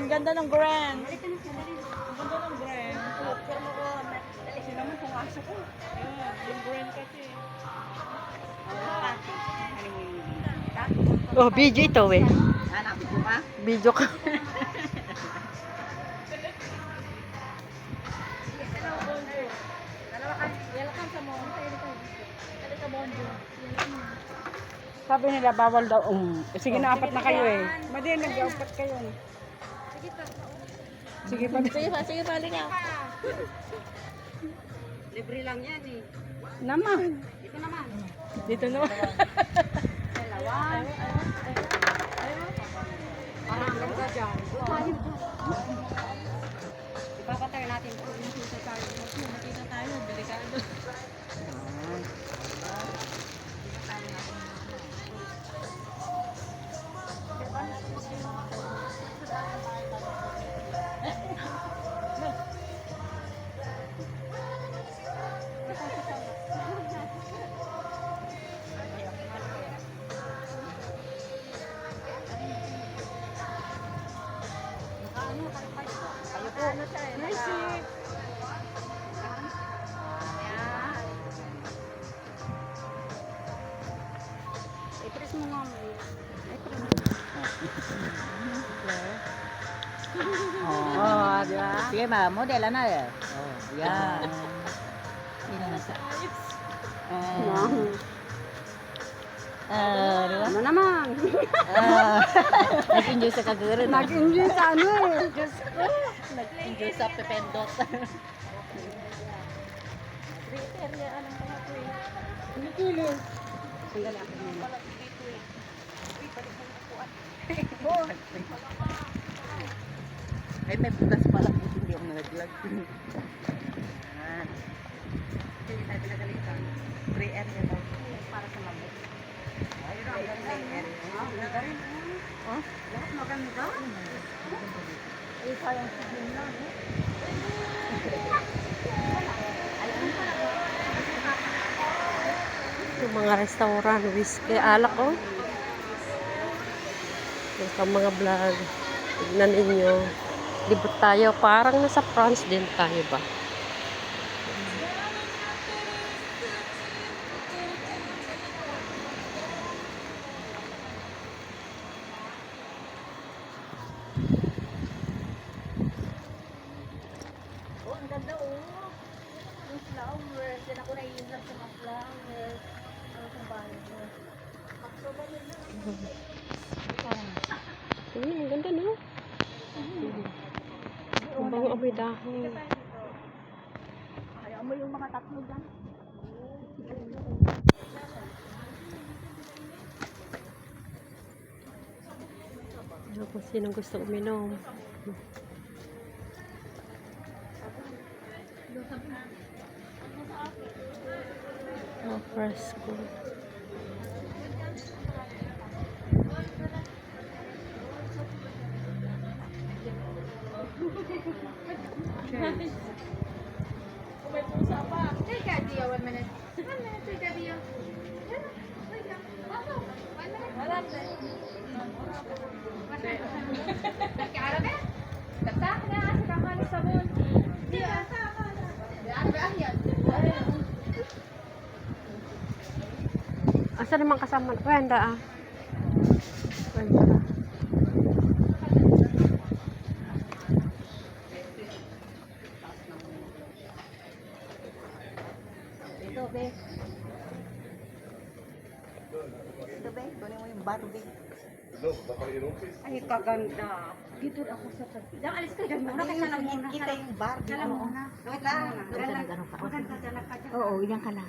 ganda ng Grand. Ang ganda ng Grand. Kasi naman pumasok ko. Ayan, yung Grand kasi. Oh, video ito eh. Anak ko ba? Video ka. Welcome sa Monte. Halika Bonjo. Sabi nila bawal daw. Sige na, apat na kayo eh. Madi, nag-apat kayo. Sige pa. Sige pa, halika. Libre lang yan eh. Naman. Dito naman. Dito naman. Dalawa. Parang hanggang ka dyan. Ipapatay natin po yung susa tayo. Makita tayo, delikado. Mercy. I-press mo nga. Oh, di ba? Sige ma, model na eh. Oh, yan. Sino na sa? Di ba? Ano naman? Nag-enjoy sa kaguro. Nag-enjoy sa ano eh. Diyos ko. Nag-enjoy sa pependot. Kilikili. Sandali ako muna. Ay, may butas pala. Hindi ako nalaglag. Yan. Hindi tayo pinagalitan. 3 area daw. Para sa lamok. Ayun ang ganda area. Maganda rin. Oh? Lahat maganda. Eh, sayang sigil na. Yung mga restaurant, whiskey, alak oh. Yung mga vlog. Tignan ninyo. Libot tayo. Parang nasa France din tayo ba? Oh, ang ganda oh. Yung flowers. Yan ako naiingat sa mga flowers. Ano kung bahay ko. Ang ganda no? Ang bango amoy dahon. Kaya mo yung mga tatlo dyan. Ano kung sinong gusto uminom. Oh, fresco. May pusa pa. Take a deal, 1 minute. 1 minute, take a deal. Wala na. Nagkaarabi? Tatak na sa kakali sabon. Di ba? Asa naman kasama? Wenda ah. Wenda. Ito, be. Ito, be. Kunin mo yung Barbie. Ay, kaganda. Dito ako sa tabi. Alis ka dyan muna. Kasi kita yung Barbie. Alam mo na. Wait lang. Maganda ka dyan. Oo, yan ka na.